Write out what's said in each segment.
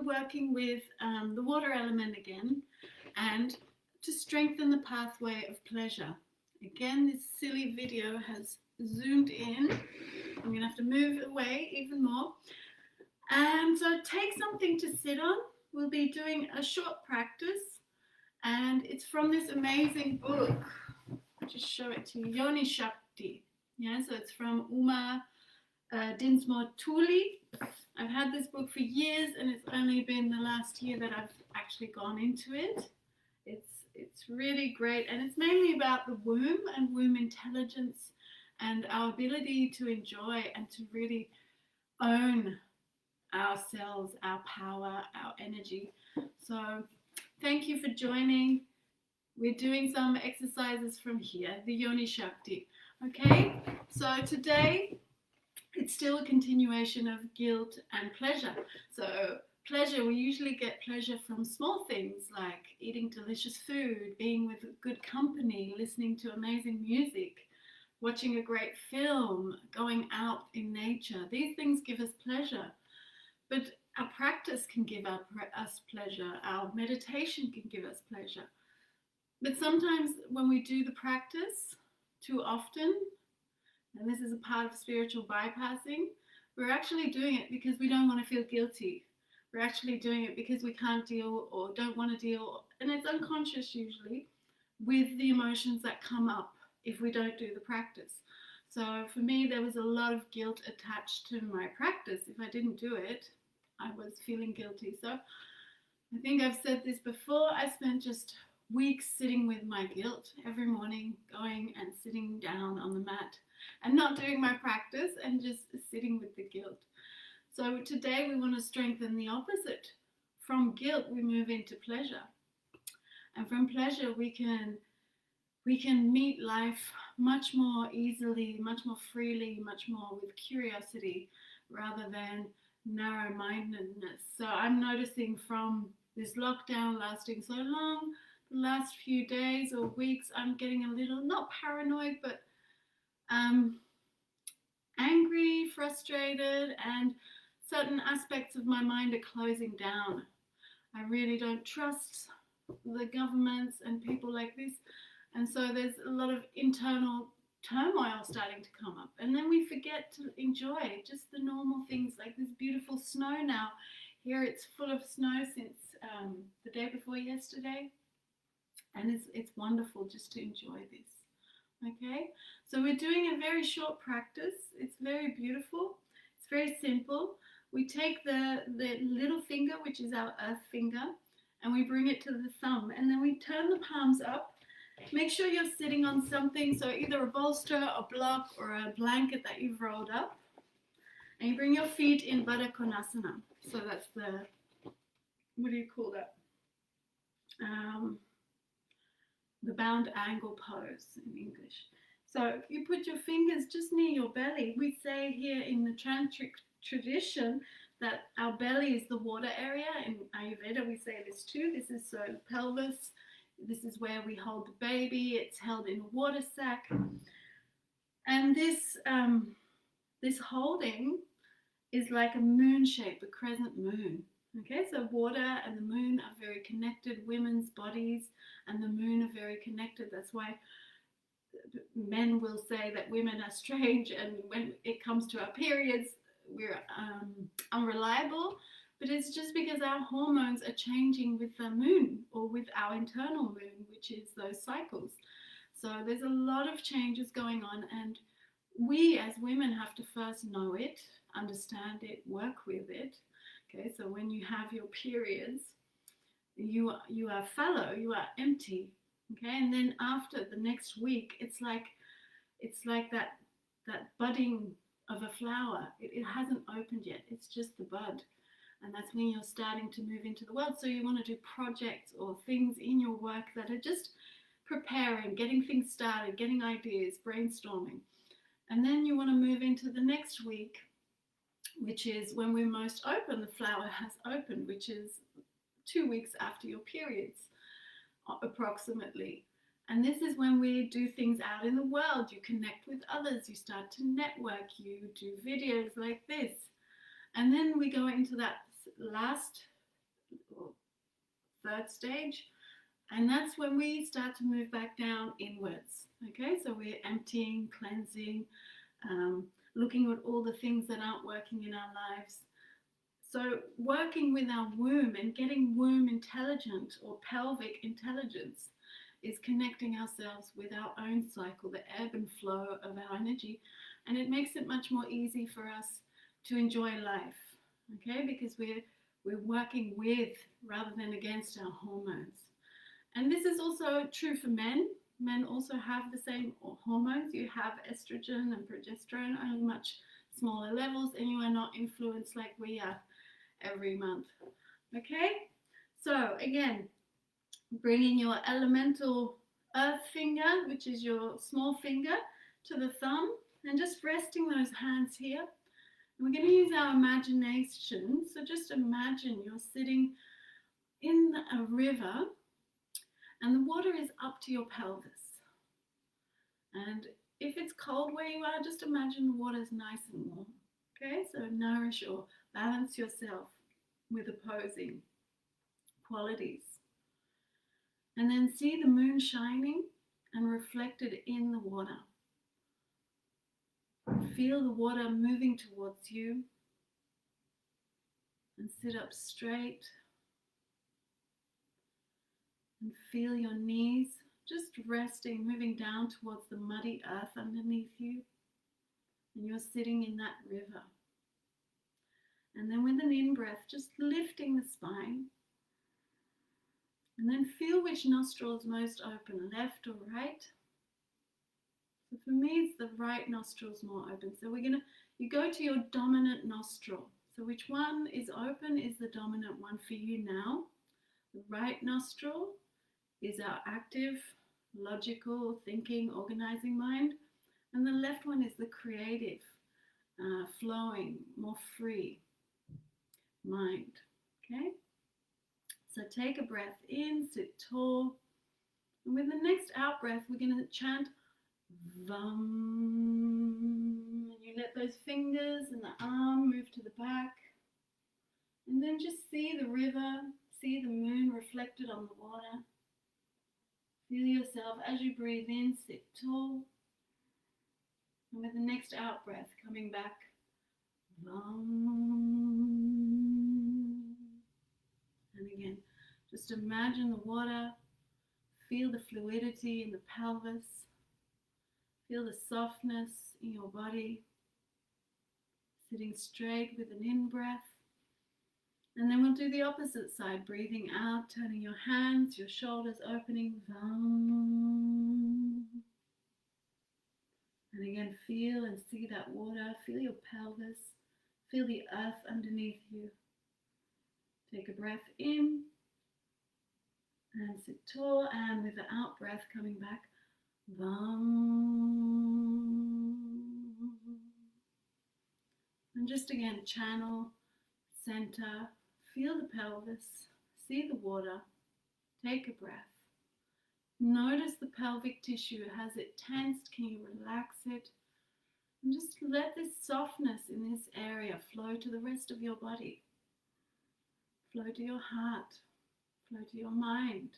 working with the water element again, and to strengthen the pathway of pleasure. Again, this silly video has zoomed in. I'm going to have to move away even more. And so take something to sit on. We'll be doing a short practice, and it's from this amazing book. I'll just show it to you, Yoni Shakti. Yeah, so it's from Uma Dinsmore Tooley. I've had this book for years, and it's only been the last year that I've actually gone into it. It's really great, and it's mainly about the womb and womb intelligence and our ability to enjoy and to really own ourselves, our power, our energy. So thank you for joining. We're doing some exercises from here, the Yoni Shakti. Okay, so today it's still a continuation of guilt and pleasure. So pleasure, we usually get pleasure from small things like eating delicious food, being with good company, listening to amazing music, watching a great film, going out in nature. These things give us pleasure. But our practice can give us pleasure. Our meditation can give us pleasure. But sometimes when we do the practice too often, and this is a part of spiritual bypassing, we're actually doing it because we don't want to feel guilty. We're actually doing it because we can't deal or don't want to deal, and it's unconscious usually, with the emotions that come up if we don't do the practice. So for me, there was a lot of guilt attached to my practice. If I didn't do it, I was feeling guilty. So I think I've said this before, I spent just weeks sitting with my guilt every morning, going and sitting down on the mat and not doing my practice and just sitting with the guilt. So today we want to strengthen the opposite. From guilt, we move into pleasure. And from pleasure, we can meet life much more easily, much more freely, much more with curiosity rather than narrow-mindedness. So I'm noticing from this lockdown lasting so long, the last few days or weeks, I'm getting a little, not paranoid, but angry, frustrated, and certain aspects of my mind are closing down. I really don't trust the governments and people like this. And so there's a lot of internal turmoil starting to come up. And then we forget to enjoy just the normal things like this beautiful snow now. Here it's full of snow since the day before yesterday. And it's wonderful just to enjoy this. Okay, so we're doing a very short practice. It's very beautiful. It's very simple. We take the little finger, which is our earth finger, and we bring it to the thumb. And then we turn the palms up. Make sure you're sitting on something, so either a bolster, a block, or a blanket that you've rolled up. And you bring your feet in Baddha Konasana. So that's the, what do you call that? The bound angle pose in English. So you put your fingers just near your belly. We say here in the Tantric tradition that our belly is the water area. In Ayurveda we say this too. This is so the pelvis. This is where we hold the baby. It's held in a water sac. And this holding is like a moon shape, a crescent moon. Okay, so water and the moon are very connected. Women's bodies and the moon are very connected. That's why men will say that women are strange, and when it comes to our periods, we're unreliable. But it's just because our hormones are changing with the moon or with our internal moon, which is those cycles. So there's a lot of changes going on, and we as women have to first know it, understand it, work with it. Okay, so when you have your periods, you are fallow, you are empty. Okay, and then after the next week, it's like that budding of a flower. It hasn't opened yet. It's just the bud, and that's when you're starting to move into the world. So you want to do projects or things in your work that are just preparing, getting things started, getting ideas, brainstorming, and then you want to move into the next week, which is when we're most open. The flower has opened, which is 2 weeks after your periods, approximately. And this is when we do things out in the world. You connect with others, you start to network, you do videos like this. And then we go into that last third stage. And that's when we start to move back down inwards. Okay, so we're emptying, cleansing, looking at all the things that aren't working in our lives. So working with our womb and getting womb intelligent or pelvic intelligence is connecting ourselves with our own cycle, the ebb and flow of our energy. And it makes it much more easy for us to enjoy life, okay, because we're working with rather than against our hormones. And this is also true for men. Men also have the same hormones. You have estrogen and progesterone, only much smaller levels, and you are not influenced like we are every month. Okay? So again, bringing your elemental earth finger, which is your small finger, to the thumb, and just resting those hands here. And we're going to use our imagination. So just imagine you're sitting in a river and the water is up to your pelvis. And if it's cold where you are, just imagine the water's nice and warm. Okay, so nourish or balance yourself with opposing qualities. And then see the moon shining and reflected in the water. Feel the water moving towards you. And sit up straight. And feel your knees just resting, moving down towards the muddy earth underneath you. And you're sitting in that river. And then with an in-breath, just lifting the spine. And then feel which nostril is most open, left or right. So for me, it's the right nostril is more open. So you go to your dominant nostril. So which one is open is the dominant one for you now. The right nostril is our active, logical, thinking, organizing mind. And the left one is the creative, flowing, more free mind. Okay? So take a breath in, sit tall. And with the next out breath, we're going to chant Vam. And you let those fingers and the arm move to the back. And then just see the river, see the moon reflected on the water. Feel yourself as you breathe in, sit tall. And with the next out breath, coming back. And again, just imagine the water. Feel the fluidity in the pelvis. Feel the softness in your body. Sitting straight with an in-breath. And then we'll do the opposite side, breathing out, turning your hands, your shoulders opening. And again, feel and see that water, feel your pelvis, feel the earth underneath you. Take a breath in and sit tall, and with the out breath coming back. And just again, channel, center. Feel the pelvis, see the water, take a breath. Notice the pelvic tissue. Has it tensed? Can you relax it? And just let this softness in this area flow to the rest of your body. Flow to your heart, flow to your mind,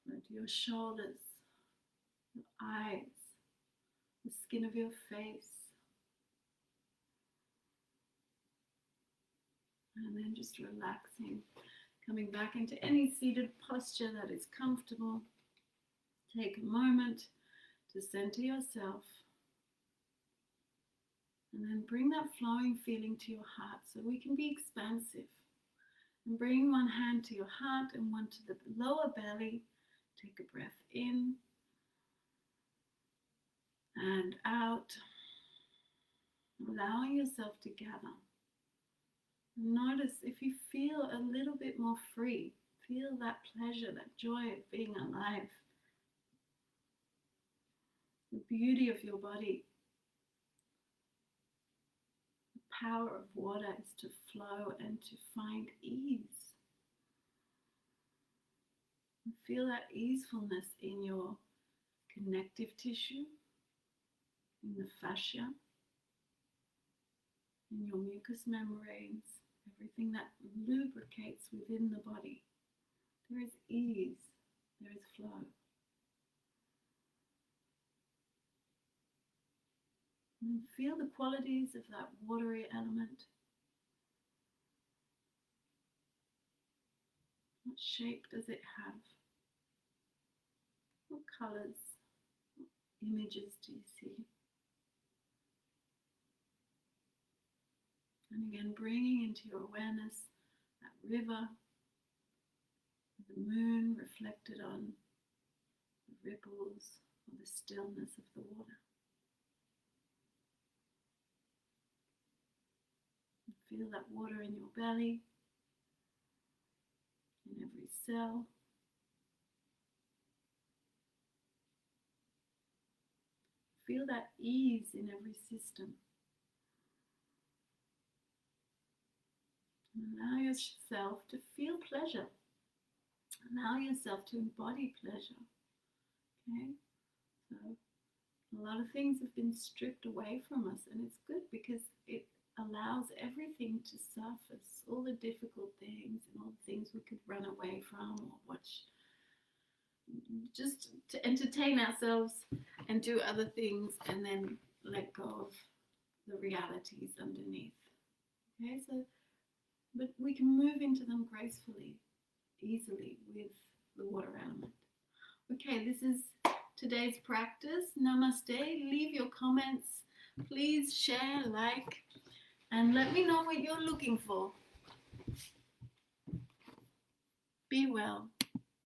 flow to your shoulders, your eyes, the skin of your face. And then just relaxing, coming back into any seated posture that is comfortable. Take a moment to center yourself. And then bring that flowing feeling to your heart so we can be expansive. And bring one hand to your heart and one to the lower belly. Take a breath in and out. Allowing yourself to gather. Notice if you feel a little bit more free, feel that pleasure, that joy of being alive. The beauty of your body. The power of water is to flow and to find ease. And feel that easefulness in your connective tissue, in the fascia, in your mucous membranes, everything that lubricates within the body. There is ease, there is flow. And feel the qualities of that watery element. What shape does it have? What colors, what images do you see? And again, bringing into your awareness that river, the moon reflected on the ripples or the stillness of the water. And feel that water in your belly, in every cell. Feel that ease in every system. And allow yourself to feel pleasure. Allow yourself to embody pleasure. Okay? So a lot of things have been stripped away from us, and it's good because it allows everything to surface, all the difficult things and all the things we could run away from or watch, just to entertain ourselves and do other things and then let go of the realities underneath. Okay, so but we can move into them gracefully, easily with the water element. Okay, this is today's practice. Namaste. Leave your comments. Please share, like, and let me know what you're looking for. Be well.